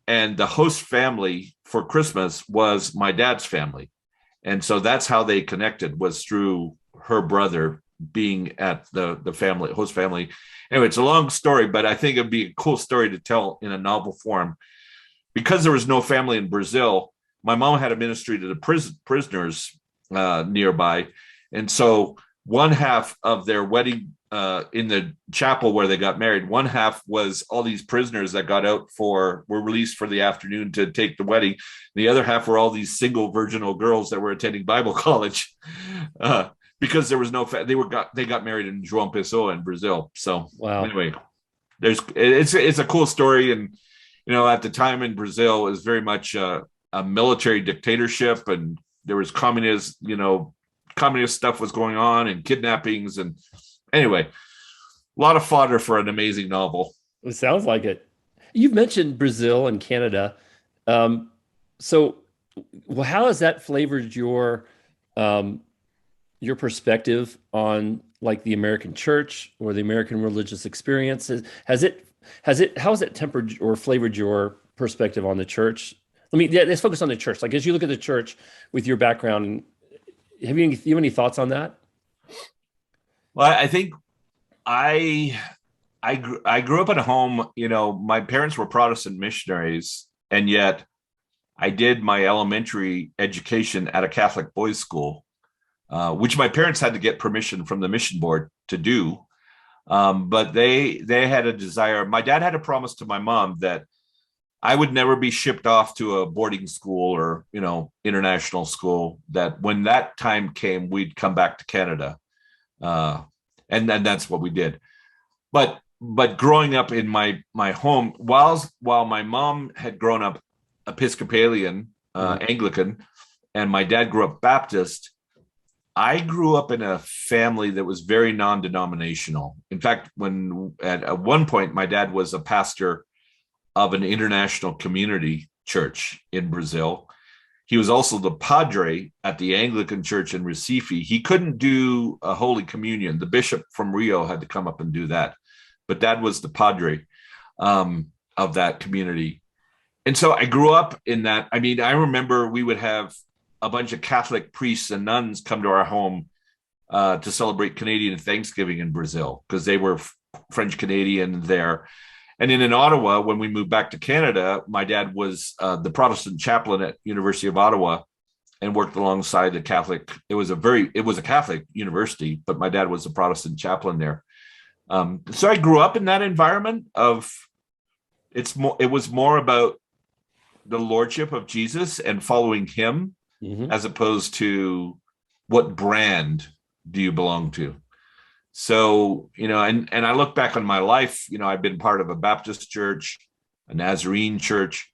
and the host family for Christmas was my dad's family. And so that's how they connected, was through her brother being at the family, host family. Anyway, it's a long story, but I think it'd be a cool story to tell in a novel form. Because there was no family in Brazil, my mom had a ministry to the prisoners nearby. And so one half of their wedding in the chapel where they got married, one half was all these prisoners that were released for the afternoon to take the wedding. The other half were all these single virginal girls that were attending Bible college because there was no, they got married in João Pessoa in Brazil. So Anyway, it's a cool story. And, at the time in Brazil, it was very much a military dictatorship, and there was communist stuff was going on, and kidnappings. And anyway, a lot of fodder for an amazing novel. It sounds like it. You've mentioned Brazil and Canada. So how has that flavored your perspective on like the American church or the American religious experience? How has it tempered or flavored your perspective on the church? Let's focus on the church. Like, as you look at the church with your background, have you any thoughts on that? Well, I think I grew up in a home, my parents were Protestant missionaries, and yet I did my elementary education at a Catholic boys' school, which my parents had to get permission from the mission board to do. But they had a desire. My dad had a promise to my mom that I would never be shipped off to a boarding school or, international school, that when that time came, we'd come back to Canada. And then that's what we did. But growing up in my home, while my mom had grown up Episcopalian, Anglican, and my dad grew up Baptist, I grew up in a family that was very non-denominational. In fact, at one point, my dad was a pastor of an international community church in Brazil. He was also the padre at the Anglican church in Recife. He couldn't do a Holy Communion. The bishop from Rio had to come up and do that. But Dad was the padre of that community. And so I grew up in that. I mean, I remember we would have a bunch of Catholic priests and nuns come to our home to celebrate Canadian Thanksgiving in Brazil, because they were French Canadian there. And then in Ottawa, when we moved back to Canada, my dad was the Protestant chaplain at University of Ottawa and worked alongside the Catholic. It was a Catholic university, but my dad was a Protestant chaplain there. So I grew up in that environment it was more about the lordship of Jesus and following him, as opposed to what brand do you belong to. So, and I look back on my life, I've been part of a Baptist church, a Nazarene church,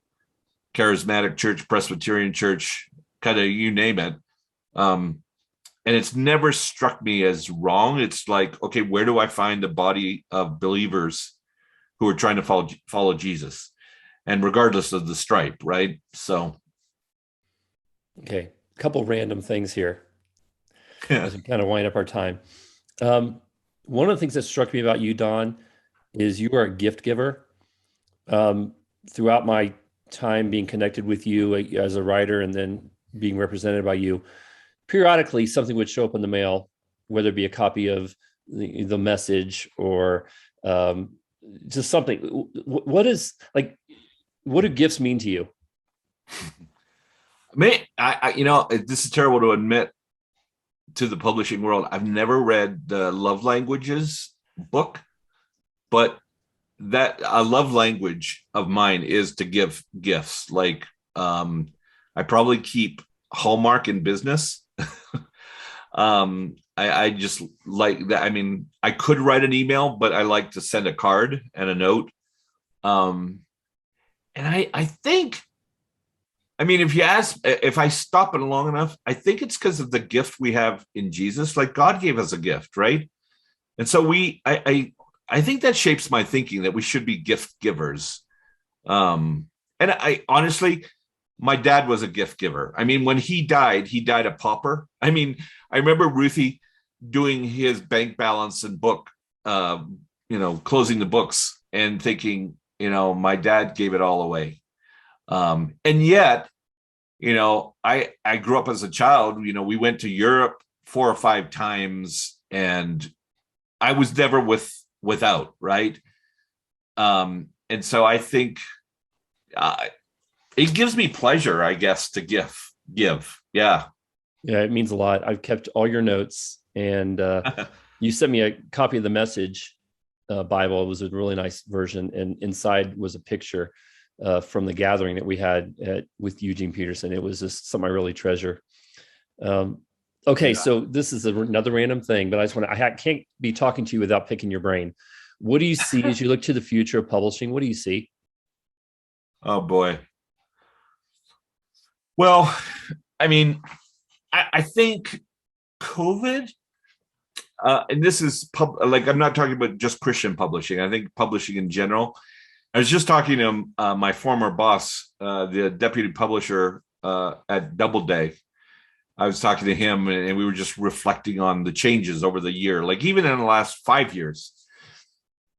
charismatic church, Presbyterian church, kind of you name it. And it's never struck me as wrong. It's like, okay, where do I find the body of believers who are trying to follow Jesus? And regardless of the stripe, right? So. Okay, a couple random things here as we kind of wind up our time. One of the things that struck me about you, Don, is you are a gift giver. Throughout my time being connected with you as a writer and then being represented by you, periodically something would show up in the mail, whether it be a copy of the message or just something. What do gifts mean to you? This is terrible to admit to the publishing world. I've never read the Love Languages book, but that a love language of mine is to give gifts. Like, I probably keep Hallmark in business. I just like that. I mean, I could write an email, but I like to send a card and a note. And I think I mean, if you ask, if I stop it long enough, I think it's because of the gift we have in Jesus. Like God gave us a gift, right? And so I think that shapes my thinking that we should be gift givers. And I honestly, my dad was a gift giver. I mean, when he died a pauper. I mean, I remember Ruthie doing his bank balance and book, closing the books and thinking, my dad gave it all away. And yet, I grew up as a child, we went to Europe 4 or 5 times and I was never without, right? And so I think it gives me pleasure, I guess, to give. Yeah. Yeah, it means a lot. I've kept all your notes, and you sent me a copy of the Message Bible. It was a really nice version, and inside was a picture from the gathering that we had with Eugene Peterson. It was just something I really treasure. Okay, so this is another random thing, but I can't be talking to you without picking your brain. What do you see as you look to the future of publishing? What do you see? Oh boy. Well, I mean, I think COVID, and this is I'm not talking about just Christian publishing. I think publishing in general. I was just talking to my former boss, the deputy publisher at Doubleday. I was talking to him, and we were just reflecting on the changes over the year, like even in the last 5 years.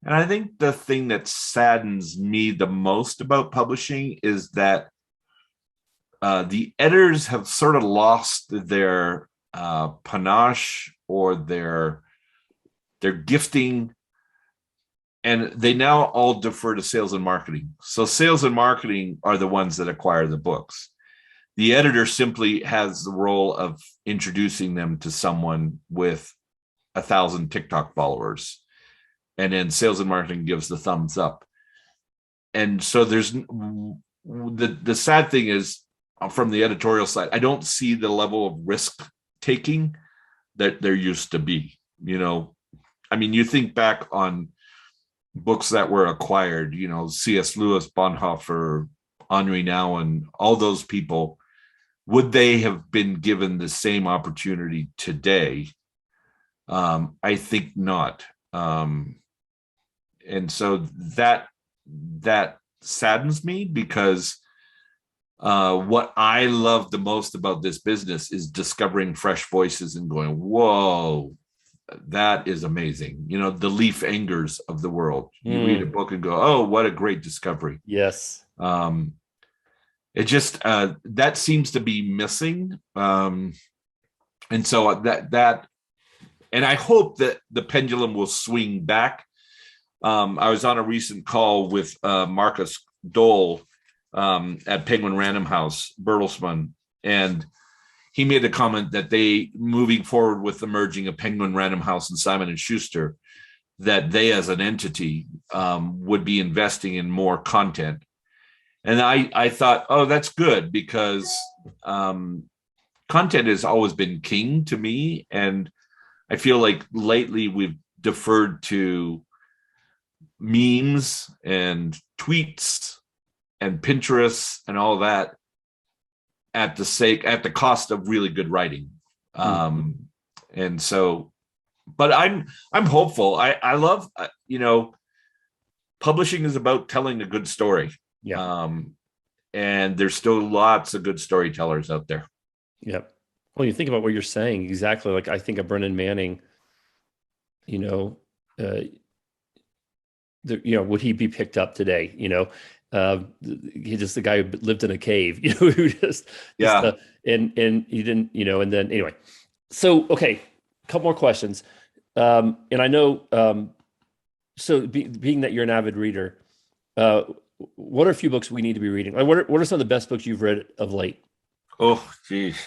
And I think the thing that saddens me the most about publishing is that the editors have sort of lost their panache or their gifting, and they now all defer to sales and marketing. So sales and marketing are the ones that acquire the books. The editor simply has the role of introducing them to someone with 1,000 TikTok followers, and then sales and marketing gives the thumbs up. And so there's the sad thing is, from the editorial side, I don't see the level of risk taking that there used to be. I mean, you think back on books that were acquired, C.S. Lewis, Bonhoeffer, Henri Nouwen, all those people. Would they have been given the same opportunity today? I think not. And so that saddens me, because what I love the most about this business is discovering fresh voices and going, whoa, that is amazing. The Leaf Angers of the world. You read a book and go, oh, what a great discovery. Yes. It just, that seems to be missing. And so that, and I hope that the pendulum will swing back. I was on a recent call with Marcus Dole at Penguin Random House, Bertelsmann, and he made a comment that they, moving forward with the merging of Penguin Random House and Simon & Schuster, that they as an entity would be investing in more content. And I thought, oh, that's good, because content has always been king to me. And I feel like lately we've deferred to memes and tweets and Pinterest and all that at the cost of really good writing. And so, but I'm hopeful. I love, publishing is about telling a good story. Yeah. And there's still lots of good storytellers out there. Yep. Well, you think about what you're saying, exactly. Like I think of Brennan Manning, would he be picked up today? He's just the guy who lived in a cave, who and he didn't, and then anyway. So, okay, a couple more questions. And I know, so being that you're an avid reader, what are a few books we need to be reading? Like, what are some of the best books you've read of late? Oh, geez.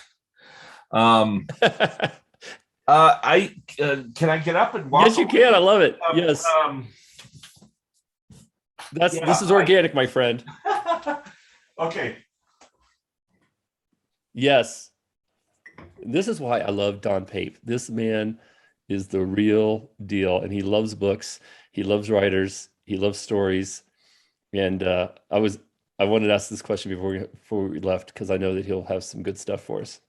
I can I get up and walk? Yes, you can. I love it. Yes. This is organic, my friend. Okay. Yes. This is why I love Don Pape. This man is the real deal, and he loves books. He loves writers. He loves stories. And I was I wanted to ask this question before we left because I know that he'll have some good stuff for us.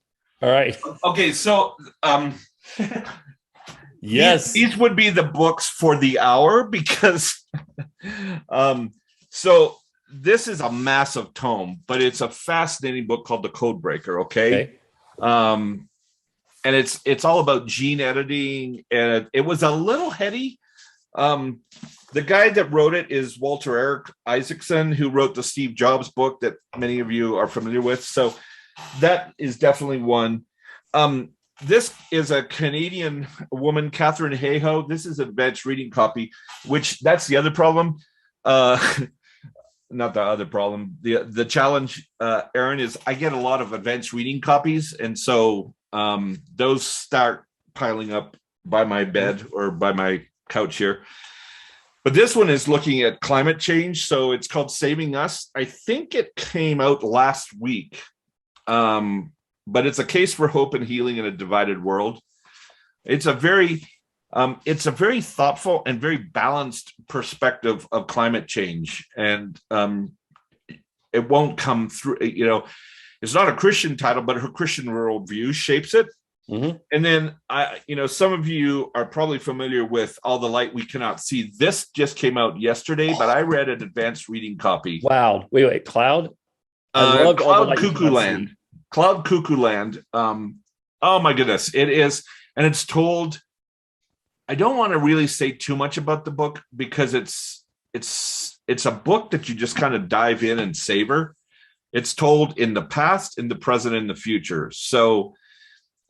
All right. Okay, so Yes. these would be the books for the hour because so this is a massive tome, but it's a fascinating book called The Code Breaker. Okay. And it's all about gene editing, and it was a little heady. The guy that wrote it is Walter Eric Isaacson, who wrote the Steve Jobs book that many of you are familiar with. So that is definitely one. This is a Canadian woman, Catherine Hayhoe. This is advanced reading copy, which that's the other problem. Not the other problem. The challenge, Aaron, is I get a lot of advanced reading copies, and so those start piling up by my bed or by my couch here. But this one is looking at climate change, so it's called Saving Us. I think it came out last week, but it's a case for hope and healing in a divided world. It's a very thoughtful and very balanced perspective of climate change, and it won't come through. It's not a Christian title, but her Christian worldview shapes it. Mm-hmm. And then some of you are probably familiar with All the Light We Cannot See. This just came out yesterday, but I read an advanced reading copy. Wow. Wait, Cloud? Cloud Cuckoo Land. Cloud Cuckoo Land. Oh my goodness. It is. And it's told, I don't want to really say too much about the book because it's a book that you just kind of dive in and savor. It's told in the past, in the present, and the future. So,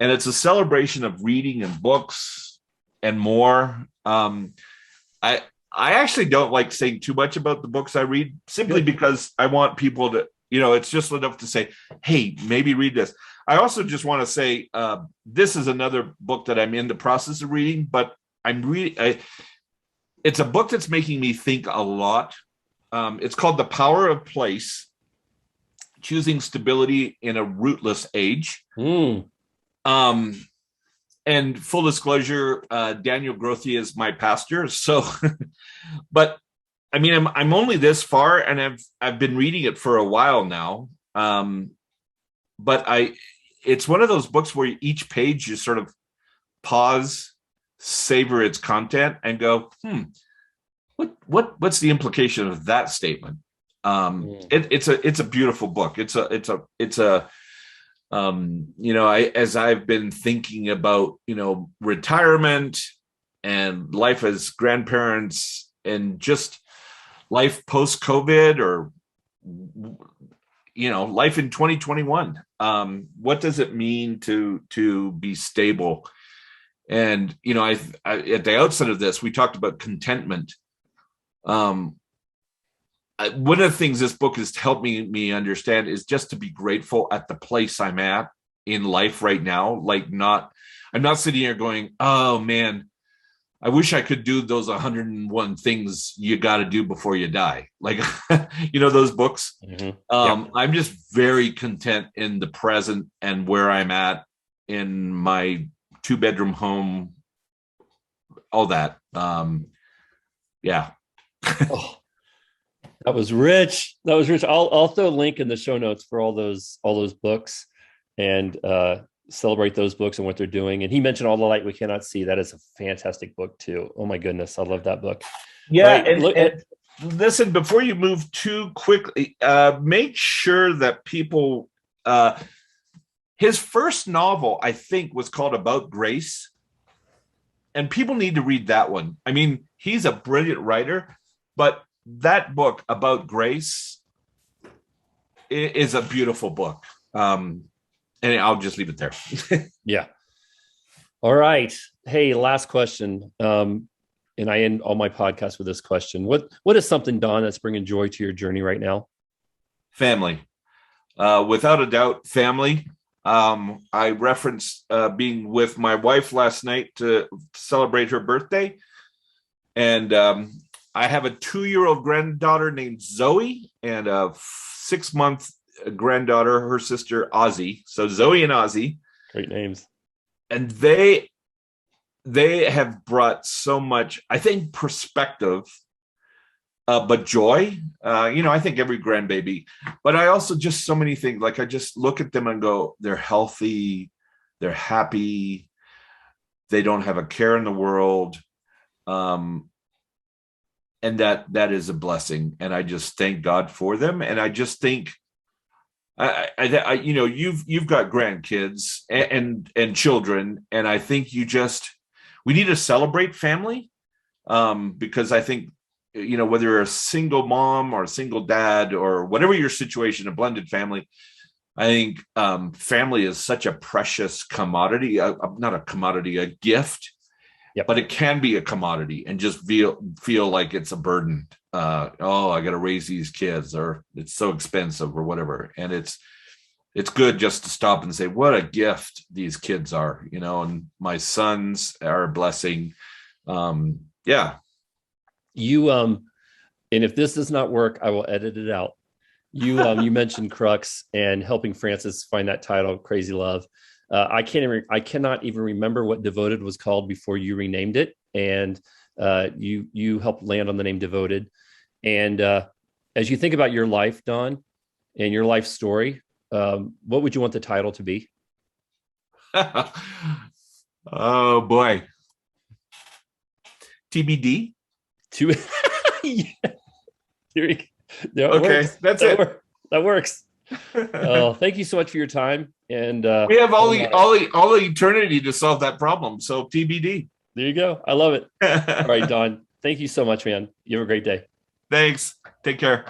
and it's a celebration of reading and books and more. I actually don't like saying too much about the books I read simply because I want people to, it's just enough to say, hey, maybe read this. I also just want to say this is another book that I'm in the process of reading, but it's a book that's making me think a lot. It's called The Power of Place, Choosing Stability in a Rootless Age. And full disclosure, Daniel Grothe is my pastor. So, but I mean, I'm only this far, and I've been reading it for a while now. But it's one of those books where each page you sort of pause, savor its content, and go, what's the implication of that statement? It's a beautiful book. As I've been thinking about, retirement and life as grandparents and just life post-COVID or, life in 2021. What does it mean to be stable? And, I at the outset of this, we talked about contentment. One of the things this book has helped me understand is just to be grateful at the place I'm at in life right now. I'm not sitting here going, oh man, I wish I could do those 101 things you got to do before you die. Those books. Mm-hmm. I'm just very content in the present and where I'm at in my 2-bedroom home, all that. Yeah. Oh. That was rich. I'll throw a link in the show notes for all those books and celebrate those books and what they're doing. And he mentioned All the Light We Cannot See. That is a fantastic book too. Oh my goodness. I love that book. Yeah. Right. And listen, before you move too quickly, make sure that people, his first novel, I think, was called About Grace. And people need to read that one. I mean, he's a brilliant writer, but that book About Grace is a beautiful book. And I'll just leave it there. Yeah. All right. Hey, last question. And I end all my podcasts with this question. What is something, Don, that's bringing joy to your journey right now? Family. Without a doubt, family. I referenced being with my wife last night to celebrate her birthday. And I have a 2-year-old granddaughter named Zoe and a 6-month granddaughter, her sister Ozzy. So Zoe and Ozzy. Great names. And they have brought so much, I think, perspective but joy. I think every grandbaby, but I also just so many things. Like I just look at them and go, they're healthy, they're happy, they don't have a care in the world, and that is a blessing. And I just thank God for them. And I just think, you've got grandkids and children, and I think we need to celebrate family, because I think, whether you're a single mom or a single dad or whatever your situation, a blended family, I think family is such a precious commodity, not a commodity, a gift. Yep. But it can be a commodity and just feel like it's a burden. I got to raise these kids, or it's so expensive, or whatever. And it's good just to stop and say, what a gift these kids are, and my sons are a blessing. Yeah. You and if this does not work, I will edit it out. You mentioned Crux and helping Francis find that title, Crazy Love. I cannot even remember what Devoted was called before you renamed it, and you helped land on the name Devoted. And as you think about your life, Don, and your life story, what would you want the title to be? Oh boy, TBD. Yeah. Okay, works. That's it. That works. Oh, thank you so much for your time. And we have all the eternity to solve that problem. So TBD. There you go. I love it. All right, Don. Thank you so much, man. You have a great day. Thanks. Take care.